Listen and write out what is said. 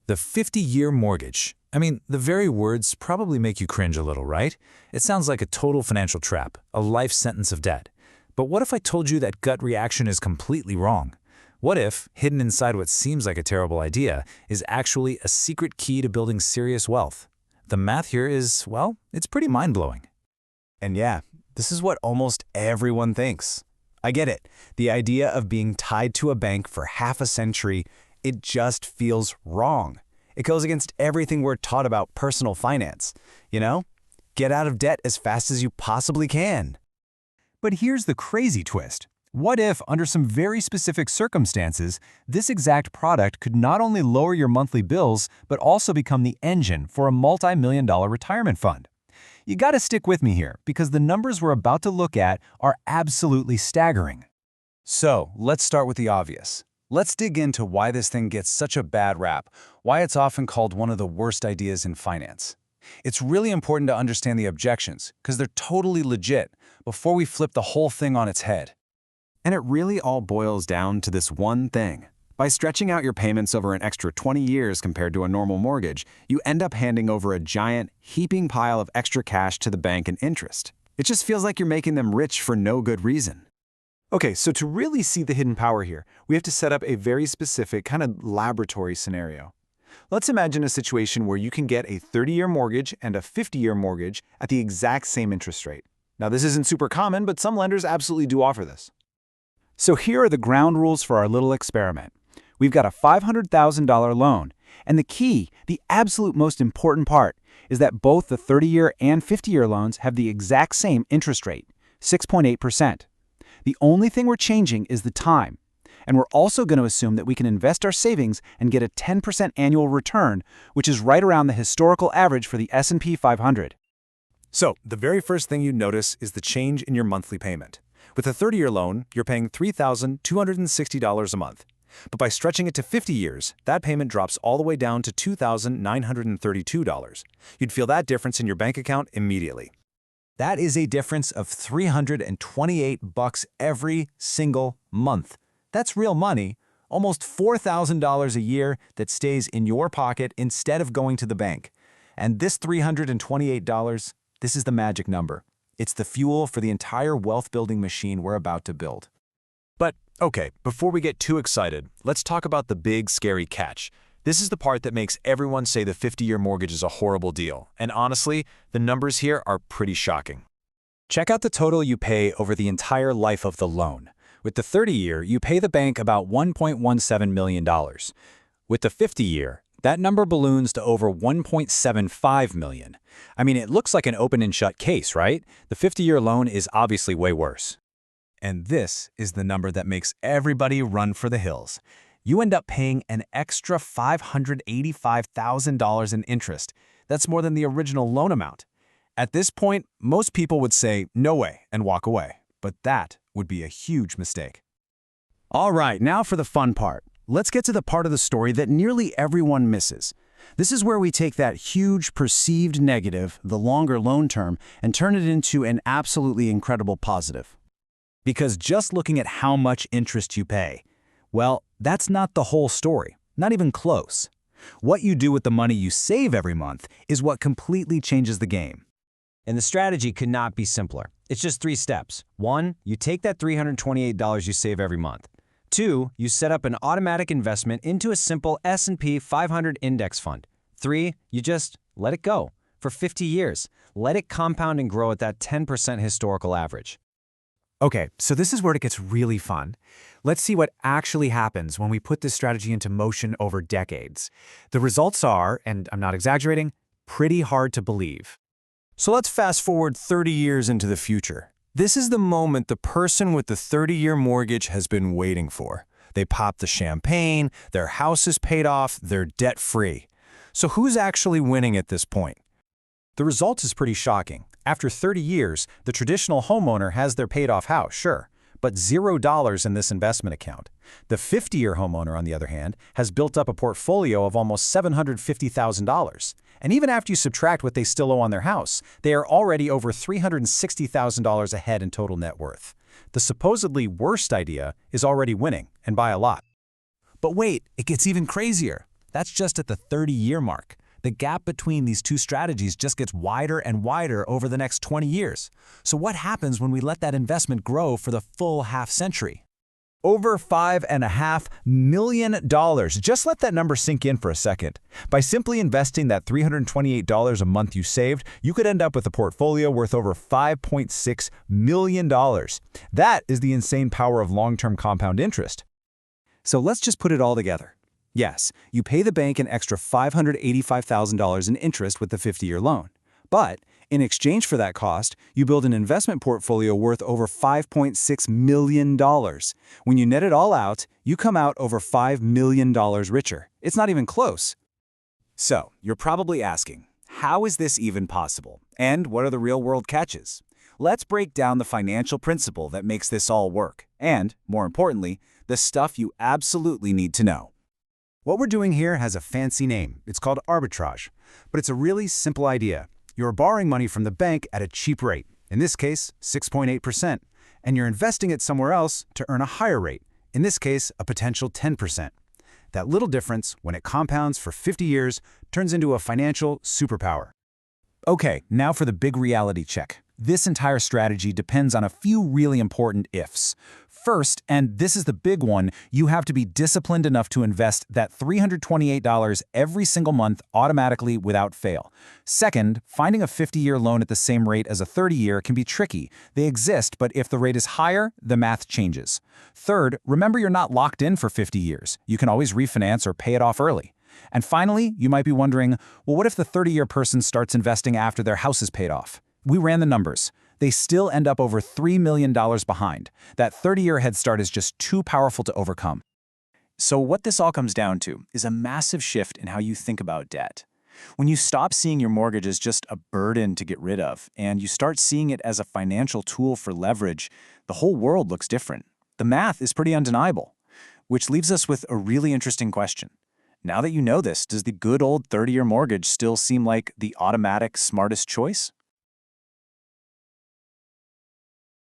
The 50-year mortgage. I mean, the very words probably make you cringe a little, right? It sounds like a total financial trap, a life sentence of debt. But what if I told you that gut reaction is completely wrong? What if, hidden inside what seems like a terrible idea, is actually a secret key to building serious wealth? The math here is, well, it's pretty mind-blowing. And yeah, this is what almost everyone thinks. I get it. The idea of being tied to a bank for half a century, it just feels wrong. It goes against everything we're taught about personal finance. You know? Get out of debt as fast as you possibly can. But here's the crazy twist. What if, under some very specific circumstances, this exact product could not only lower your monthly bills, but also become the engine for a multi-million-dollar retirement fund? You gotta stick with me here, because the numbers we're about to look at are absolutely staggering. So, let's start with the obvious. Let's dig into why this thing gets such a bad rap, why it's often called one of the worst ideas in finance. It's really important to understand the objections, because they're totally legit, before we flip the whole thing on its head. And it really all boils down to this one thing. By stretching out your payments over an extra 20 years compared to a normal mortgage, you end up handing over a giant, heaping pile of extra cash to the bank in interest. It just feels like you're making them rich for no good reason. Okay, so to really see the hidden power here, we have to set up a very specific kind of laboratory scenario. Let's imagine a situation where you can get a 30-year mortgage and a 50-year mortgage at the exact same interest rate. Now, this isn't super common, but some lenders absolutely do offer this. So here are the ground rules for our little experiment. We've got a $500,000 loan, and the key, the absolute most important part, is that both the 30-year and 50-year loans have the exact same interest rate, 6.8%. The only thing we're changing is the time. And we're also going to assume that we can invest our savings and get a 10% annual return, which is right around the historical average for the S&P 500. So, the very first thing you notice is the change in your monthly payment. With a 30-year loan, you're paying $3,260 a month. But by stretching it to 50 years, that payment drops all the way down to $2,932. You'd feel that difference in your bank account immediately. That is a difference of $328 every single month. That's real money, almost $4,000 a year that stays in your pocket instead of going to the bank. And this $328, this is the magic number. It's the fuel for the entire wealth-building machine we're about to build. But, okay, before we get too excited, let's talk about the big, scary catch. This is the part that makes everyone say the 50-year mortgage is a horrible deal. And honestly, the numbers here are pretty shocking. Check out the total you pay over the entire life of the loan. With the 30-year, you pay the bank about $1.17 million. With the 50-year, that number balloons to over $1.75 million. I mean, it looks like an open and shut case, right? The 50-year loan is obviously way worse. And this is the number that makes everybody run for the hills. You end up paying an extra $585,000 in interest. That's more than the original loan amount. At this point, most people would say, no way, and walk away. But that would be a huge mistake. All right, now for the fun part. Let's get to the part of the story that nearly everyone misses. This is where we take that huge perceived negative, the longer loan term, and turn it into an absolutely incredible positive. Because just looking at how much interest you pay, well, that's not the whole story, not even close. What you do with the money you save every month is what completely changes the game. And the strategy could not be simpler. It's just 3 steps. 1, you take that $328 you save every month. 2, you set up an automatic investment into a simple S&P 500 index fund. 3, you just let it go for 50 years. Let it compound and grow at that 10% historical average. Okay, so this is where it gets really fun. Let's see what actually happens when we put this strategy into motion over decades. The results are, and I'm not exaggerating, pretty hard to believe. So let's fast forward 30 years into the future. This is the moment the person with the 30-year mortgage has been waiting for. They pop the champagne, their house is paid off, they're debt-free. So who's actually winning at this point? The result is pretty shocking. After 30 years, the traditional homeowner has their paid-off house, sure, but $0 in this investment account. The 50-year homeowner, on the other hand, has built up a portfolio of almost $750,000. And even after you subtract what they still owe on their house, they are already over $360,000 ahead in total net worth. The supposedly worst idea is already winning, and by a lot. But wait, it gets even crazier. That's just at the 30-year mark. The gap between these two strategies just gets wider and wider over the next 20 years. So what happens when we let that investment grow for the full half-century? Over $5.5 million. Just let that number sink in for a second. By simply investing that $328 a month you saved, you could end up with a portfolio worth over $5.6 million. That is the insane power of long-term compound interest. So let's just put it all together. Yes, you pay the bank an extra $585,000 in interest with the 50-year loan. But in exchange for that cost, you build an investment portfolio worth over $5.6 million. When you net it all out, you come out over $5 million richer. It's not even close. So, you're probably asking, how is this even possible? And what are the real-world catches? Let's break down the financial principle that makes this all work. And, more importantly, the stuff you absolutely need to know. What we're doing here has a fancy name. It's called arbitrage. But it's a really simple idea. You're borrowing money from the bank at a cheap rate, in this case, 6.8%, and you're investing it somewhere else to earn a higher rate, in this case, a potential 10%. That little difference, when it compounds for 50 years, turns into a financial superpower. Okay, now for the big reality check. This entire strategy depends on a few really important ifs. First, and this is the big one, you have to be disciplined enough to invest that $328 every single month automatically without fail. Second, finding a 50-year loan at the same rate as a 30-year can be tricky. They exist, but if the rate is higher, the math changes. Third, remember you're not locked in for 50 years. You can always refinance or pay it off early. And finally, you might be wondering, well, what if the 30-year person starts investing after their house is paid off? We ran the numbers. They still end up over $3 million behind. That 30-year head start is just too powerful to overcome. So what this all comes down to is a massive shift in how you think about debt. When you stop seeing your mortgage as just a burden to get rid of, and you start seeing it as a financial tool for leverage, the whole world looks different. The math is pretty undeniable, which leaves us with a really interesting question. Now that you know this, does the good old 30-year mortgage still seem like the automatic, smartest choice?